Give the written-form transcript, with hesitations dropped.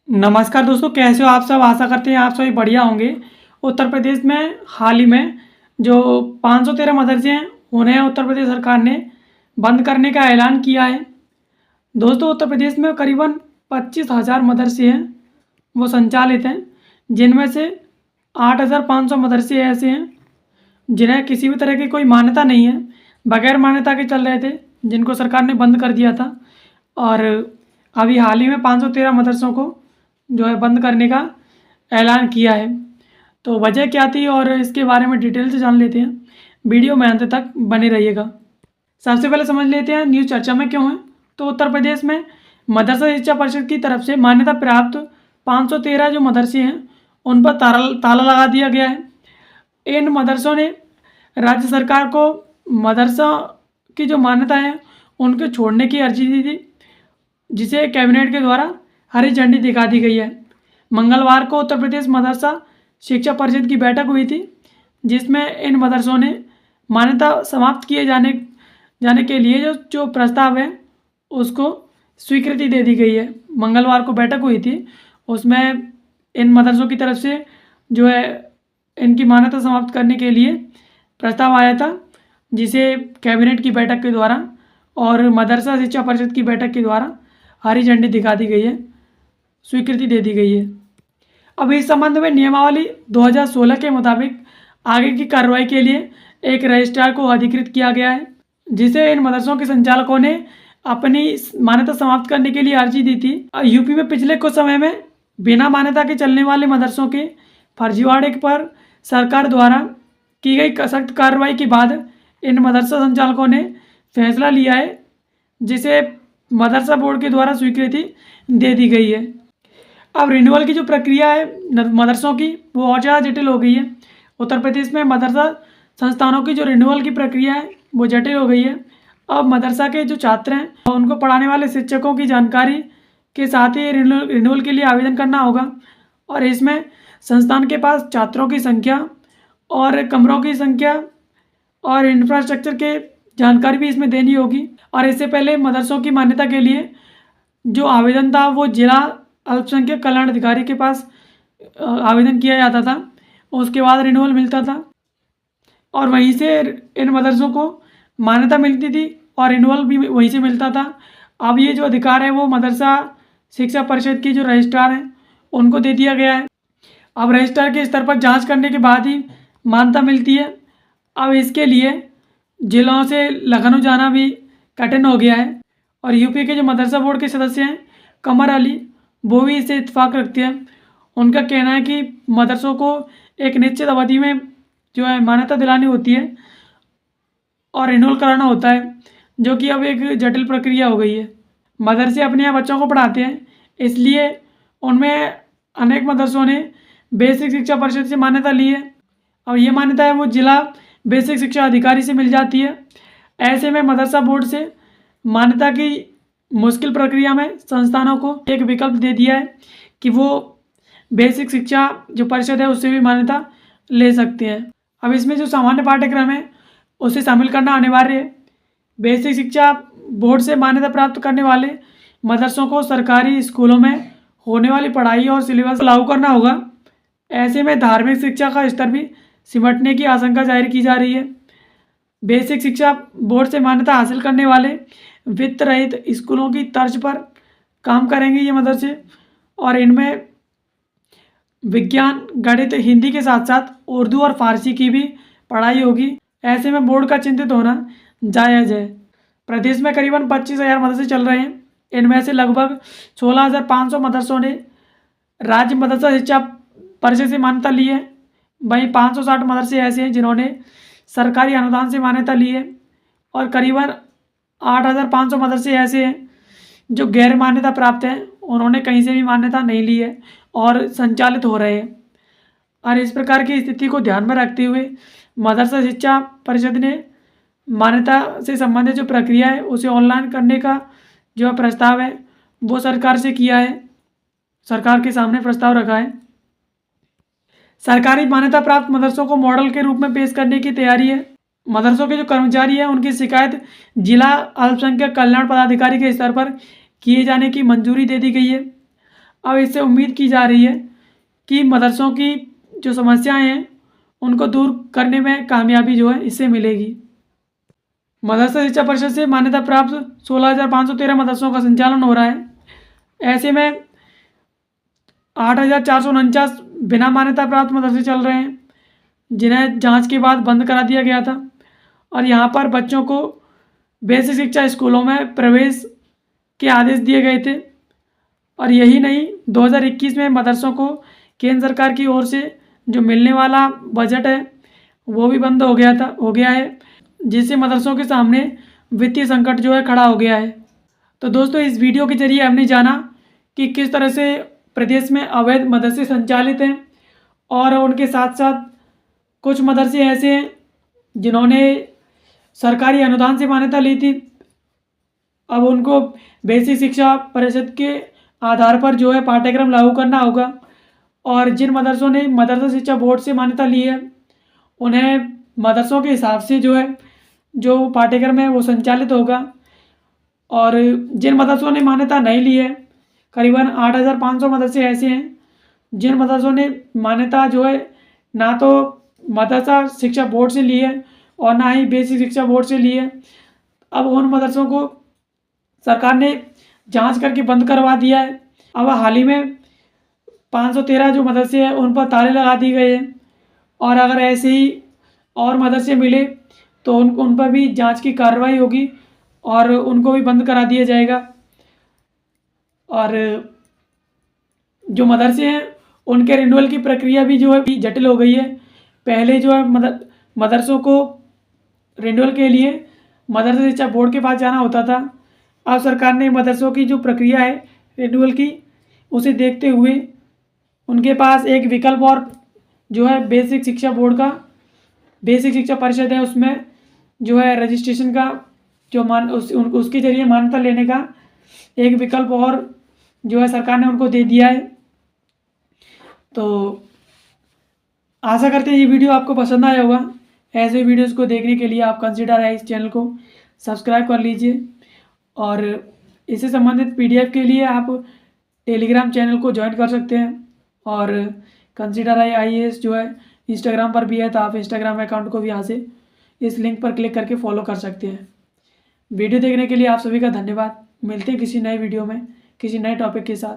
नमस्कार दोस्तों, कैसे हो आप सब। आशा करते हैं आप सभी बढ़िया होंगे। उत्तर प्रदेश में हाल ही में जो 513 मदरसे हैं उन्हें उत्तर प्रदेश सरकार ने बंद करने का ऐलान किया है। दोस्तों, उत्तर प्रदेश में करीबन 25,000 मदरसे हैं वो संचालित हैं, जिनमें से 8,500 मदरसे ऐसे हैं जिन्हें किसी भी तरह की कोई मान्यता नहीं है, बगैर मान्यता के चल रहे थे, जिनको सरकार ने बंद कर दिया था। और अभी हाल ही में 513 मदरसों को जो है बंद करने का ऐलान किया है। तो वजह क्या थी और इसके बारे में डिटेल से जान लेते हैं। वीडियो में अंत तक बने रहिएगा। सबसे पहले समझ लेते हैं न्यूज़ चर्चा में क्यों है। तो उत्तर प्रदेश में मदरसा शिक्षा परिषद की तरफ से मान्यता प्राप्त 513 जो मदरसे हैं उन पर ताला लगा दिया गया है। इन मदरसों ने राज्य सरकार को मदरसा की जो मान्यता है उनके छोड़ने की अर्जी दी थी, जिसे कैबिनेट के द्वारा हरी झंडी दिखा दी गई है। मंगलवार को उत्तर प्रदेश मदरसा शिक्षा परिषद की बैठक हुई थी, जिसमें इन मदरसों ने मान्यता समाप्त किए जाने के लिए जो प्रस्ताव है उसको स्वीकृति दे दी गई है। मंगलवार को बैठक हुई थी, उसमें इन मदरसों की तरफ से जो है इनकी मान्यता समाप्त करने के लिए प्रस्ताव आया था, जिसे कैबिनेट की बैठक के द्वारा और मदरसा शिक्षा परिषद की बैठक के द्वारा हरी झंडी दिखा दी गई है, स्वीकृति दे दी गई है। अब इस संबंध में नियमावली 2016 के मुताबिक आगे की कार्रवाई के लिए एक रजिस्ट्रार को अधिकृत किया गया है, जिसे इन मदरसों के संचालकों ने अपनी मान्यता समाप्त करने के लिए अर्जी दी थी। यूपी में पिछले कुछ समय में बिना मान्यता के चलने वाले मदरसों के फर्जीवाड़े पर सरकार द्वारा की गई सख्त कार्रवाई के बाद इन मदरसा संचालकों ने फैसला लिया है, जिसे मदरसा बोर्ड के द्वारा स्वीकृति दे दी गई है। अब रिन्यूअल की जो प्रक्रिया है मदरसों की वो और ज़्यादा जटिल हो गई है। उत्तर प्रदेश में मदरसा संस्थानों की जो रिन्यूअल की प्रक्रिया है वो जटिल हो गई है। अब मदरसा के जो छात्र हैं उनको पढ़ाने वाले शिक्षकों की जानकारी के साथ ही रिन्यूअल के लिए आवेदन करना होगा, और इसमें संस्थान के पास छात्रों की संख्या और कमरों की संख्या और इंफ्रास्ट्रक्चर के जानकारी भी इसमें देनी होगी। और इससे पहले मदरसों की मान्यता के लिए जो आवेदन था वो जिला अल्पसंख्यक कल्याण अधिकारी के पास आवेदन किया जाता था, उसके बाद रिन्यूअल मिलता था और वहीं से इन मदरसों को मान्यता मिलती थी और रिन्यूअल भी वहीं से मिलता था। अब ये जो अधिकार है वो मदरसा शिक्षा परिषद की जो रजिस्ट्रार हैं उनको दे दिया गया है। अब रजिस्ट्रार के स्तर पर जांच करने के बाद ही मान्यता मिलती है। अब इसके लिए जिलों से लखनऊ जाना भी कठिन हो गया है, और यूपी के जो मदरसा बोर्ड के सदस्य हैं कमर अली, वो भी इससे इत्तेफाक रखते हैं। उनका कहना है कि मदरसों को एक निश्चित अवधि में जो है मान्यता दिलानी होती है और रिन्यूअल कराना होता है, जो कि अब एक जटिल प्रक्रिया हो गई है। मदरसे अपने यहाँ बच्चों को पढ़ाते हैं, इसलिए उनमें अनेक मदरसों ने बेसिक शिक्षा परिषद से मान्यता ली है। अब ये मान्यता है वो जिला बेसिक शिक्षा अधिकारी से मिल जाती है। ऐसे में मदरसा बोर्ड से मान्यता की मुश्किल प्रक्रिया में संस्थानों को एक विकल्प दे दिया है कि वो बेसिक शिक्षा जो परिषद है उससे भी मान्यता ले सकते हैं। अब इसमें जो सामान्य पाठ्यक्रम है उसे शामिल करना अनिवार्य है। बेसिक शिक्षा बोर्ड से मान्यता प्राप्त करने वाले मदरसों को सरकारी स्कूलों में होने वाली पढ़ाई और सिलेबस लागू करना होगा। ऐसे में धार्मिक शिक्षा का स्तर भी सिमटने की आशंका जाहिर की जा रही है। बेसिक शिक्षा बोर्ड से मान्यता हासिल करने वाले वित्त रहित स्कूलों की तर्ज पर काम करेंगे ये मदरसे, और इनमें विज्ञान, गणित, हिंदी के साथ साथ उर्दू और फारसी की भी पढ़ाई होगी। ऐसे में बोर्ड का चिंतित होना जायज़ है। प्रदेश में करीबन 25,000 मदरसे चल रहे हैं। इनमें से लगभग 16,500 मदरसों ने राज्य मदरसा शिक्षा परिषद से मान्यता ली है। वहीं 560 मदरसे ऐसे हैं जिन्होंने सरकारी अनुदान से मान्यता ली है, और करीबन 8,500 मदरसे ऐसे हैं जो गैर मान्यता प्राप्त हैं, उन्होंने कहीं से भी मान्यता नहीं ली है और संचालित हो रहे हैं। और इस प्रकार की स्थिति को ध्यान में रखते हुए मदरसा शिक्षा परिषद ने मान्यता से संबंधित जो प्रक्रिया है उसे ऑनलाइन करने का जो प्रस्ताव है वो सरकार से किया है, सरकार के सामने प्रस्ताव रखा है। सरकारी मान्यता प्राप्त मदरसों को मॉडल के रूप में पेश करने की तैयारी है। मदरसों के जो कर्मचारी हैं उनकी शिकायत जिला अल्पसंख्यक कल्याण पदाधिकारी के स्तर पर किए जाने की मंजूरी दे दी गई है। अब इससे उम्मीद की जा रही है कि मदरसों की जो समस्याएं हैं उनको दूर करने में कामयाबी जो है इससे मिलेगी। मदरसा शिक्षा परिषद से मान्यता प्राप्त 16,513 मदरसों का संचालन हो रहा है। ऐसे में 8,449 बिना मान्यता प्राप्त मदरसे चल रहे हैं, जिन्हें जांच के बाद बंद करा दिया गया था। और यहाँ पर बच्चों को बेसिक शिक्षा स्कूलों में प्रवेश के आदेश दिए गए थे। और यही नहीं, 2021 में मदरसों को केंद्र सरकार की ओर से जो मिलने वाला बजट है वो भी बंद हो गया है, जिससे मदरसों के सामने वित्तीय संकट जो है खड़ा हो गया है। तो दोस्तों, इस वीडियो के जरिए हमने जाना कि किस तरह से प्रदेश में अवैध मदरसे संचालित हैं, और उनके साथ साथ कुछ मदरसे ऐसे हैं जिन्होंने सरकारी अनुदान से मान्यता ली थी। अब उनको बेसिक शिक्षा परिषद के आधार पर जो है पाठ्यक्रम लागू करना होगा। और जिन मदरसों ने मदरसा शिक्षा बोर्ड से मान्यता ली है उन्हें मदरसों के हिसाब से जो है जो पाठ्यक्रम है वो संचालित होगा। और जिन मदरसों ने मान्यता नहीं ली है, करीबन 8,500 मदरसे ऐसे हैं जिन मदरसों ने मान्यता जो है ना तो मदरसा शिक्षा बोर्ड से ली है और ना ही बेसिक शिक्षा बोर्ड से ली है। अब उन मदरसों को सरकार ने जांच करके बंद करवा दिया है। अब हाल ही में 513 जो मदरसे हैं उन पर ताले लगा दिए गए हैं, और अगर ऐसे ही और मदरसे मिले तो उन पर भी जांच की कार्रवाई होगी और उनको भी बंद करा दिया जाएगा। और जो मदरसे हैं उनके रिन्यूअल की प्रक्रिया भी जो है जटिल हो गई है। पहले जो है मदरसों को रिन्यूअल के लिए मदरसा शिक्षा बोर्ड के पास जाना होता था। अब सरकार ने मदरसों की जो प्रक्रिया है रिन्यूअल की, उसे देखते हुए उनके पास एक विकल्प और जो है बेसिक शिक्षा बोर्ड का बेसिक शिक्षा परिषद है, उसमें जो है रजिस्ट्रेशन का जो उसके जरिए मान्यता लेने का एक विकल्प और जो है सरकार ने उनको दे दिया है। तो आशा करते हैं ये वीडियो आपको पसंद आया होगा। ऐसे वीडियोस को देखने के लिए आप कंसीडर है इस चैनल को सब्सक्राइब कर लीजिए, और इससे संबंधित PDF के लिए आप टेलीग्राम चैनल को ज्वाइन कर सकते हैं। और कंसीडर IAS जो है इंस्टाग्राम पर भी है, तो आप इंस्टाग्राम अकाउंट को भी यहाँ से इस लिंक पर क्लिक करके फॉलो कर सकते हैं। वीडियो देखने के लिए आप सभी का धन्यवाद। मिलते हैं किसी नए वीडियो में किसी नए टॉपिक के साथ।